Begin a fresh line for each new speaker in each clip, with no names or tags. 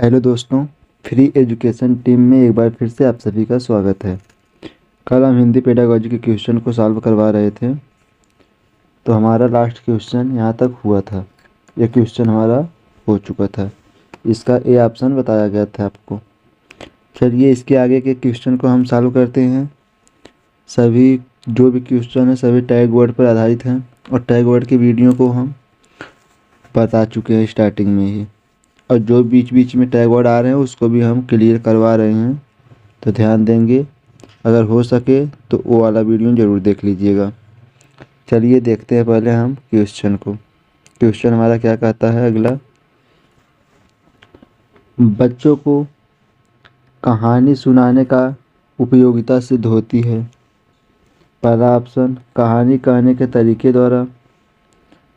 Hello दोस्तों, free education team में एक बार फिर से आप सभी का स्वागत है। कल हम हिंदी पेडागोजी के क्वेश्चन को सॉल्व करवा रहे थे, तो हमारा लास्ट क्वेश्चन यहाँ तक हुआ था। यह क्वेश्चन हमारा हो चुका था। इसका ए ऑप्शन बताया गया था आपको। चलिए इसके आगे के क्वेश्चन को हम सॉल्व करते हैं। सभी जो भी क्वेश्चन है सभी टैग वर्ड पर आधारित हैं और टैग वर्ड की वीडियो को हम बता चुके हैं स्टार्टिंग में ही। और जो बीच बीच में टैग वर्ड आ रहे हैं उसको भी हम क्लियर करवा रहे हैं, तो ध्यान देंगे। अगर हो सके तो वो वाला वीडियो ज़रूर देख लीजिएगा। चलिए देखते हैं पहले हम क्वेश्चन को। क्वेश्चन हमारा क्या कहता है अगला, बच्चों को कहानी सुनाने का उपयोगिता सिद्ध होती है। पहला ऑप्शन कहानी कहने के तरीके द्वारा,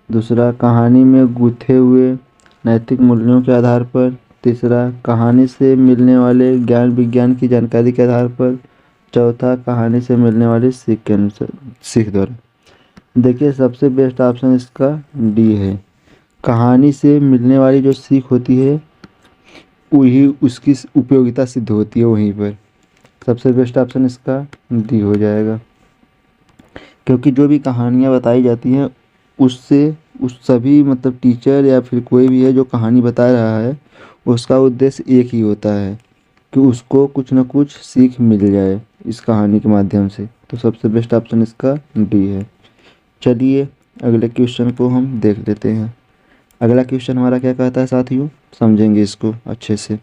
दूसरा कहानी में गूंथे हुए नैतिक मूल्यों के आधार पर, तीसरा कहानी से मिलने वाले ज्ञान विज्ञान की जानकारी के आधार पर, चौथा कहानी से मिलने वाली सीख के अनुसार सीख द्वारा। देखिए सबसे बेस्ट ऑप्शन इसका डी है। कहानी से मिलने वाली जो सीख होती है वही उसकी उपयोगिता सिद्ध होती है वहीं पर। सबसे बेस्ट ऑप्शन इसका डी हो जाएगा, क्योंकि जो भी कहानियाँ बताई जाती हैं उससे उस सभी मतलब टीचर या फिर कोई भी है जो कहानी बता रहा है उसका उद्देश्य एक ही होता है कि उसको कुछ ना कुछ सीख मिल जाए इस कहानी के माध्यम से। तो सबसे बेस्ट ऑप्शन इसका डी है। चलिए अगले क्वेश्चन को हम देख लेते हैं। अगला क्वेश्चन हमारा क्या कहता है साथियों, समझेंगे इसको अच्छे से।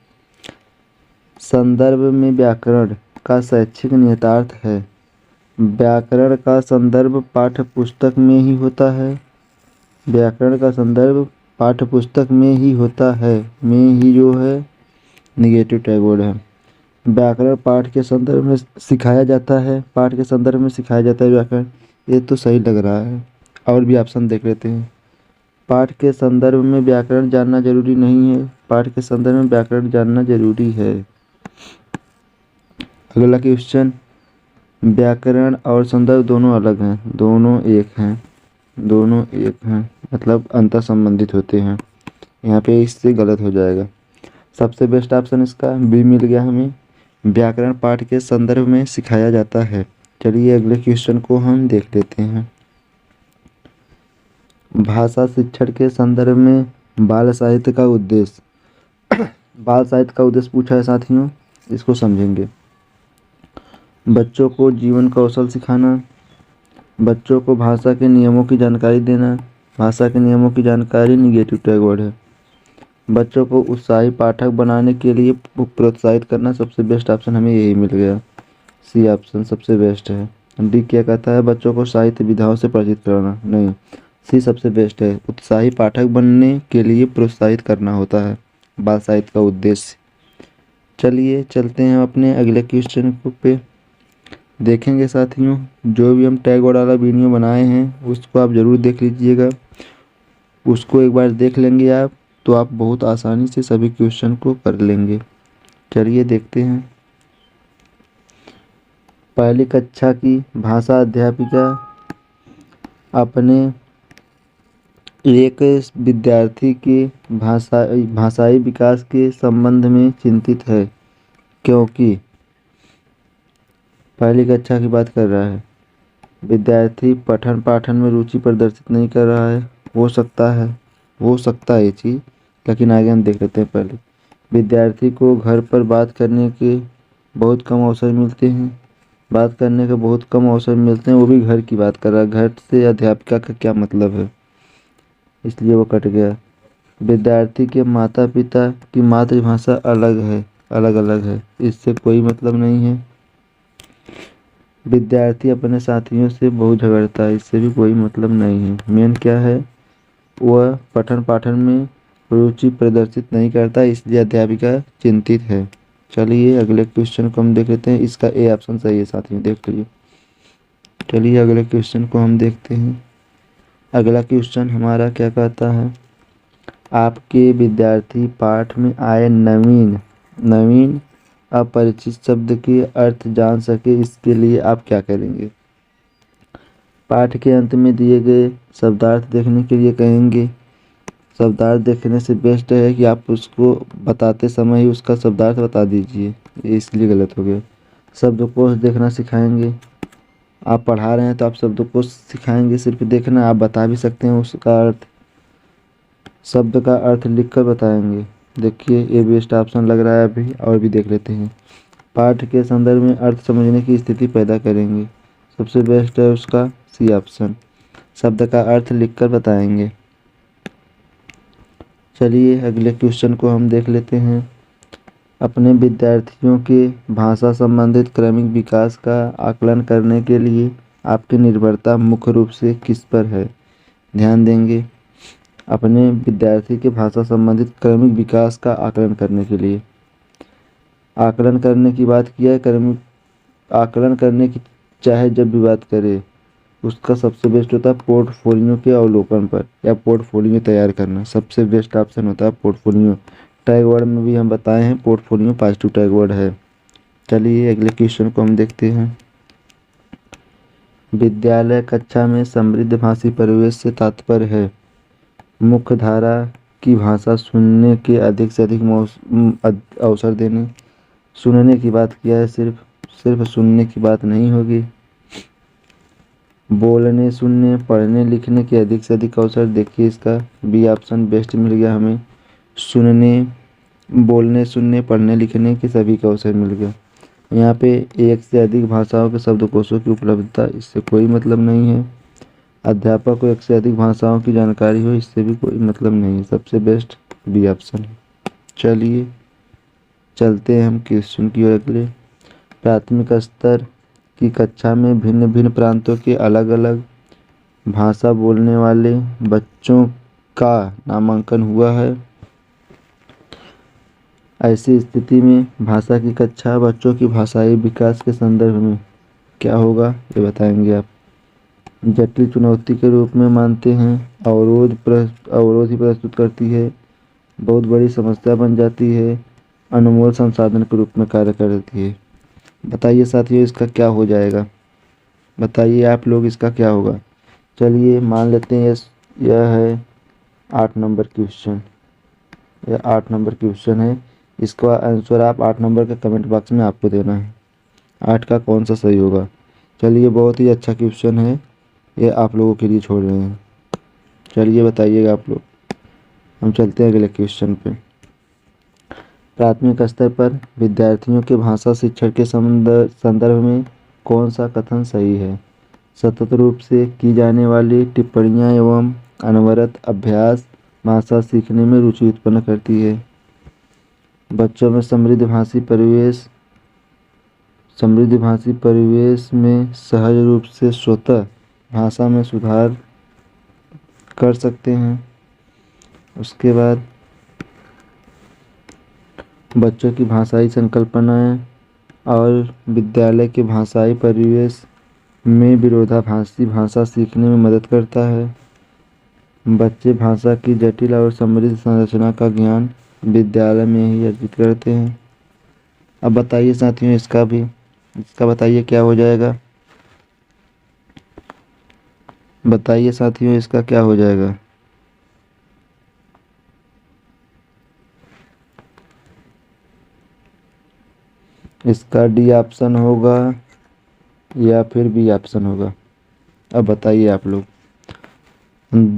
संदर्भ में व्याकरण का शैक्षिक निहितार्थ है। व्याकरण का संदर्भ पाठ्य पुस्तक में ही होता है। व्याकरण का संदर्भ पाठ्य पुस्तक में ही होता है, में ही जो है निगेटिव टैग वर्ड है। व्याकरण पाठ के संदर्भ में सिखाया जाता है, पाठ के संदर्भ में सिखाया जाता है व्याकरण। ये तो सही लग रहा है। और भी ऑप्शन देख लेते हैं। पाठ के संदर्भ में व्याकरण जानना जरूरी नहीं है, पाठ के संदर्भ में व्याकरण जानना जरूरी है। अगला क्वेश्चन, व्याकरण और संदर्भ दोनों अलग हैं, दोनों एक हैं, दोनों एक हैं मतलब अंतर संबंधित होते हैं। यहाँ पे इससे गलत हो जाएगा। सबसे बेस्ट ऑप्शन इसका बी मिल गया हमें। व्याकरण पाठ के संदर्भ में सिखाया जाता है। चलिए अगले क्वेश्चन को हम देख लेते हैं। भाषा शिक्षण के संदर्भ में बाल साहित्य का उद्देश्य। बाल साहित्य का उद्देश्य पूछा है साथियों, इसको समझेंगे। बच्चों को जीवन कौशल सिखाना, बच्चों को भाषा के नियमों की जानकारी देना। भाषा के नियमों की जानकारी निगेटिव टैग वर्ड है। बच्चों को उत्साही पाठक बनाने के लिए प्रोत्साहित करना। सबसे बेस्ट ऑप्शन हमें यही मिल गया, सी ऑप्शन सबसे बेस्ट है। डी क्या कहता है, बच्चों को साहित्य विधाओं से परिचित कराना। नहीं, सी सबसे बेस्ट है। उत्साही पाठक बनने के लिए प्रोत्साहित करना होता है बाल साहित्य का उद्देश्य। चलिए चलते हैं अपने अगले क्वेश्चन पे। देखेंगे साथियों, जो भी हम टैग वर्ड वाला वीडियो बनाए हैं उसको आप ज़रूर देख लीजिएगा। उसको एक बार देख लेंगे आप तो आप बहुत आसानी से सभी क्वेश्चन को कर लेंगे। चलिए देखते हैं। पहली कक्षा की भाषा अध्यापिका अपने एक विद्यार्थी के भाषाई विकास के संबंध में चिंतित है, क्योंकि पहली कक्षा की बात कर रहा है। विद्यार्थी पठन पाठन में रुचि प्रदर्शित नहीं कर रहा है। हो सकता है ये चीज़, लेकिन आगे हम देख लेते हैं। पहले विद्यार्थी को घर पर बात करने के बहुत कम अवसर मिलते हैं। बात करने के बहुत कम अवसर मिलते हैं, वो भी घर की बात कर रहा है। घर से अध्यापिका का क्या मतलब है, इसलिए वो कट गया। विद्यार्थी के माता पिता की मातृभाषा अलग अलग है, इससे कोई मतलब नहीं है। विद्यार्थी अपने साथियों से बहुत झगड़ता है, इससे भी कोई मतलब नहीं है। मेन क्या है, वह पठन पाठन में रुचि प्रदर्शित नहीं करता, इसलिए अध्यापिका चिंतित है। चलिए अगले क्वेश्चन को हम देख लेते हैं। इसका ए ऑप्शन सही है साथियों, देख लीजिए। चलिए अगले क्वेश्चन को हम देखते हैं। अगला क्वेश्चन हमारा क्या कहता है, आपके विद्यार्थी पाठ में आए नवीन अपरिचित शब्द के अर्थ जान सके, इसके लिए आप क्या करेंगे। पाठ के अंत में दिए गए शब्दार्थ देखने के लिए कहेंगे। शब्दार्थ देखने से बेस्ट है कि आप उसको बताते समय ही उसका शब्दार्थ बता दीजिए, ये इसलिए गलत हो गया। शब्दकोश देखना सिखाएंगे, आप पढ़ा रहे हैं तो आप शब्दकोश सिखाएंगे, सिर्फ देखना, आप बता भी सकते हैं उसका अर्थ, शब्द का अर्थ लिखकर बताएंगे। देखिए ये बेस्ट ऑप्शन लग रहा है, अभी और भी देख लेते हैं। पाठ के संदर्भ में अर्थ समझने की स्थिति पैदा करेंगे, सबसे बेस्ट है उसका सी ऑप्शन, शब्द का अर्थ लिखकर बताएंगे। चलिए अगले क्वेश्चन को हम देख लेते हैं। अपने विद्यार्थियों के भाषा संबंधित क्रमिक विकास का आकलन करने के लिए आपकी निर्भरता मुख्य रूप से किस पर है? ध्यान देंगे। अपने विद्यार्थी के भाषा संबंधित क्रमिक विकास का आकलन करने के लिए, आकलन करने की बात किया है, क्रमिक आकलन करने की चाहे जब भी बात करें, उसका सबसे बेस्ट होता है पोर्टफोलियो के अवलोकन पर या पोर्टफोलियो तैयार करना, सबसे बेस्ट ऑप्शन होता है पोर्टफोलियो। टैग वर्ड में भी हम बताए हैं पोर्टफोलियो पॉजिटिव टैग वर्ड है। चलिए अगले क्वेश्चन को हम देखते हैं। विद्यालय कक्षा में समृद्ध भाषी परिवेश से तात्पर्य है मुख्य धारा की भाषा सुनने के अधिक से अधिक अवसर देने। सुनने की बात किया है, सिर्फ सुनने की बात नहीं होगी, बोलने सुनने पढ़ने लिखने के अधिक से अधिक अवसर। देखिए इसका बी ऑप्शन बेस्ट मिल गया हमें, सुनने बोलने सुनने पढ़ने लिखने के सभी का अवसर मिल गया। यहाँ पे एक से अधिक भाषाओं के शब्दकोशों की उपलब्धता, इससे कोई मतलब नहीं है। अध्यापक को एक से अधिक भाषाओं की जानकारी हो, इससे भी कोई मतलब नहीं है, सबसे बेस्ट बी ऑप्शन है। चलिए चलते हैं हम क्वेश्चन की ओर अगले। प्राथमिक स्तर की कक्षा में भिन्न भिन्न प्रांतों के अलग अलग भाषा बोलने वाले बच्चों का नामांकन हुआ है। ऐसी स्थिति में भाषा की कक्षा बच्चों की भाषाई विकास के संदर्भ में क्या होगा, ये बताएंगे आप। जटिल चुनौती के रूप में मानते हैं, अवरोध ही प्रस्तुत करती है, बहुत बड़ी समस्या बन जाती है, अनमोल संसाधन के रूप में कार्य करती है। बताइए साथियों इसका क्या हो जाएगा, बताइए आप लोग इसका क्या होगा। चलिए मान लेते हैं यह है 8 नंबर क्वेश्चन, यह 8 नंबर क्वेश्चन है। इसका आंसर आप 8 नंबर के कमेंट बॉक्स में आपको देना है, 8 का कौन सा सही होगा। चलिए बहुत ही अच्छा क्वेश्चन है, ये आप लोगों के लिए छोड़ रहे हैं। चलिए बताइएगा आप लोग। हम चलते हैं अगले क्वेश्चन पे। प्राथमिक स्तर पर विद्यार्थियों के भाषा शिक्षण के संदर्भ में कौन सा कथन सही है? सतत रूप से की जाने वाली टिप्पणियाँ एवं अनवरत अभ्यास भाषा सीखने में रुचि उत्पन्न करती है। बच्चों में समृद्ध भाषी परिवेश में सहज रूप से स्वतः भाषा में सुधार कर सकते हैं। उसके बाद बच्चों की भाषाई संकल्पनाएं और विद्यालय के भाषाई परिवेश में विरोधाभासी भाषा सीखने में मदद करता है। बच्चे भाषा की जटिल और समृद्ध संरचना का ज्ञान विद्यालय में ही अर्जित करते हैं। अब बताइए साथियों इसका बताइए क्या हो जाएगा, बताइए साथियों इसका क्या हो जाएगा। इसका डी ऑप्शन होगा या फिर बी ऑप्शन होगा, अब बताइए आप लोग।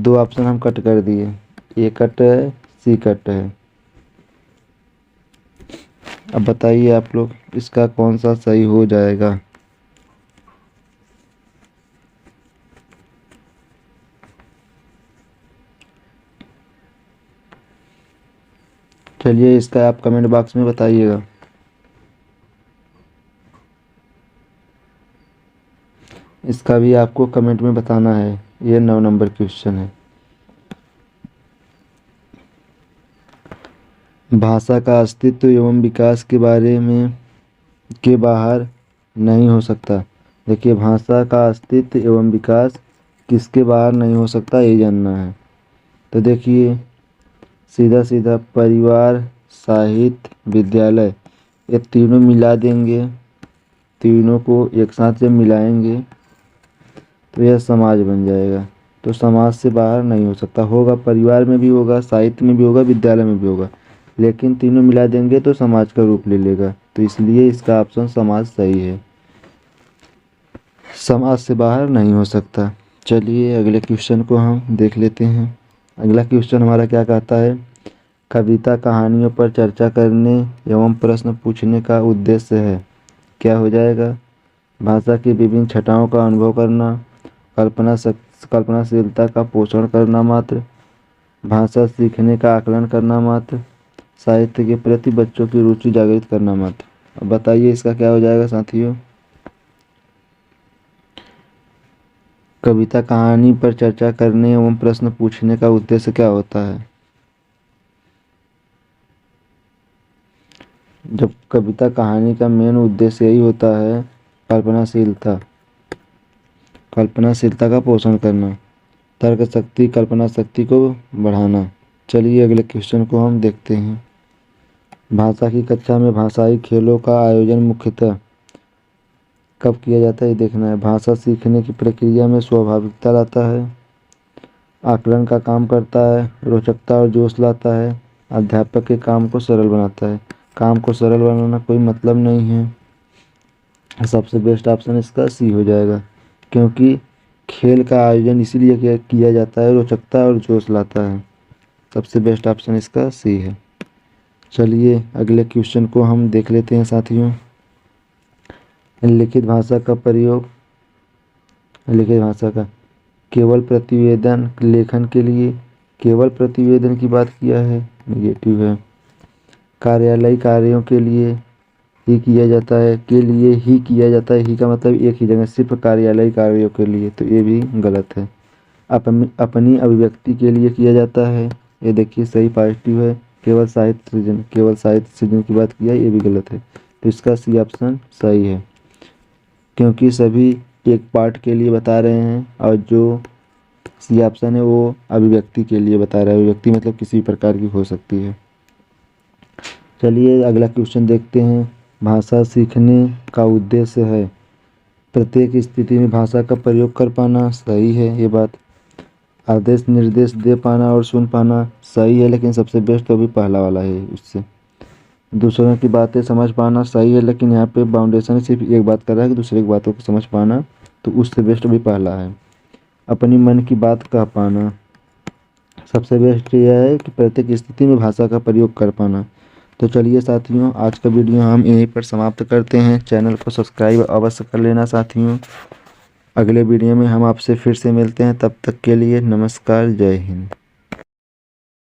2 ऑप्शन हम कट कर दिए, ए कट है सी कट है। अब बताइए आप लोग इसका कौन सा सही हो जाएगा। चलिए इसका आप कमेंट बॉक्स में बताइएगा। इसका भी आपको कमेंट में बताना है। ये 9 नंबर क्वेश्चन है। भाषा का अस्तित्व एवं विकास के बारे में के बाहर नहीं हो सकता। देखिए भाषा का अस्तित्व एवं विकास किसके बाहर नहीं हो सकता, ये जानना है। तो देखिए सीधा सीधा परिवार साहित्य विद्यालय, ये तीनों मिला देंगे, तीनों को एक साथ जब मिलाएंगे तो यह समाज बन जाएगा। तो समाज से बाहर नहीं हो सकता। होगा, परिवार में भी होगा, साहित्य में भी होगा, विद्यालय में भी होगा, लेकिन तीनों मिला देंगे तो समाज का रूप ले लेगा। तो इसलिए इसका ऑप्शन समाज सही है, समाज से बाहर नहीं हो सकता। चलिए अगले क्वेश्चन को हम देख लेते हैं। अगला क्वेश्चन हमारा क्या कहता है, कविता कहानियों पर चर्चा करने एवं प्रश्न पूछने का उद्देश्य है। क्या हो जाएगा, भाषा की विभिन्न छटाओं का अनुभव करना, कल्पनाशीलता का पोषण करना मात्र, भाषा सीखने का आकलन करना मात्र, साहित्य के प्रति बच्चों की रुचि जागृत करना मात्र। अब बताइए इसका क्या हो जाएगा साथियों। कविता कहानी पर चर्चा करने एवं प्रश्न पूछने का उद्देश्य क्या होता है। जब कविता कहानी का मेन उद्देश्य यही होता है कल्पनाशीलता का पोषण करना, तर्क शक्ति, कल्पना शक्ति को बढ़ाना। चलिए अगले क्वेश्चन को हम देखते हैं। भाषा की कक्षा में भाषाई खेलों का आयोजन मुख्यतः कब किया जाता है, ये देखना है। भाषा सीखने की प्रक्रिया में स्वाभाविकता लाता है, आकलन का काम करता है, रोचकता और जोश लाता है, अध्यापक के काम को सरल बनाता है। काम को सरल बनाना कोई मतलब नहीं है। सबसे बेस्ट ऑप्शन इसका सी हो जाएगा, क्योंकि खेल का आयोजन इसीलिए किया जाता है, रोचकता और जोश लाता है। सबसे बेस्ट ऑप्शन इसका सी है। चलिए अगले क्वेश्चन को हम देख लेते हैं साथियों। लिखित भाषा का प्रयोग, लिखित भाषा का केवल प्रतिवेदन लेखन के लिए, केवल प्रतिवेदन की बात किया है, नेगेटिव है। कार्यालयी कार्यों के लिए ही किया जाता है, के लिए ही किया जाता है, ही का मतलब एक ही जगह, सिर्फ कार्यालयी कार्यों के लिए, तो ये भी गलत है। अपनी अभिव्यक्ति के लिए किया जाता है, ये देखिए सही पॉजिटिव है। केवल साहित्य सृजन, केवल साहित्य सृजन की बात किया, ये भी गलत है। तो इसका सी ऑप्शन सही है, क्योंकि सभी एक पार्ट के लिए बता रहे हैं, और जो सी ऑप्शन है वो अभिव्यक्ति के लिए बता रहा है। अभिव्यक्ति मतलब किसी प्रकार की हो सकती है। चलिए अगला क्वेश्चन देखते हैं। भाषा सीखने का उद्देश्य है प्रत्येक स्थिति में भाषा का प्रयोग कर पाना, सही है ये बात। आदेश निर्देश दे पाना और सुन पाना, सही है, लेकिन सबसे बेस्ट तो अभी पहला वाला है उससे। दूसरों की बातें समझ पाना, सही है, लेकिन यहाँ पे बाउंडेशन सिर्फ एक बात कर रहा है कि दूसरे की बातों को समझ पाना, तो उससे बेस्ट अभी पहला है। अपनी मन की बात कह पाना, सबसे बेस्ट यह है कि प्रत्येक स्थिति में भाषा का प्रयोग कर पाना। तो चलिए साथियों, आज का वीडियो हम यहीं पर समाप्त करते हैं। चैनल को सब्सक्राइब अवश्य कर लेना साथियों। अगले वीडियो में हम आपसे फिर से मिलते हैं, तब तक के लिए नमस्कार, जय हिंद।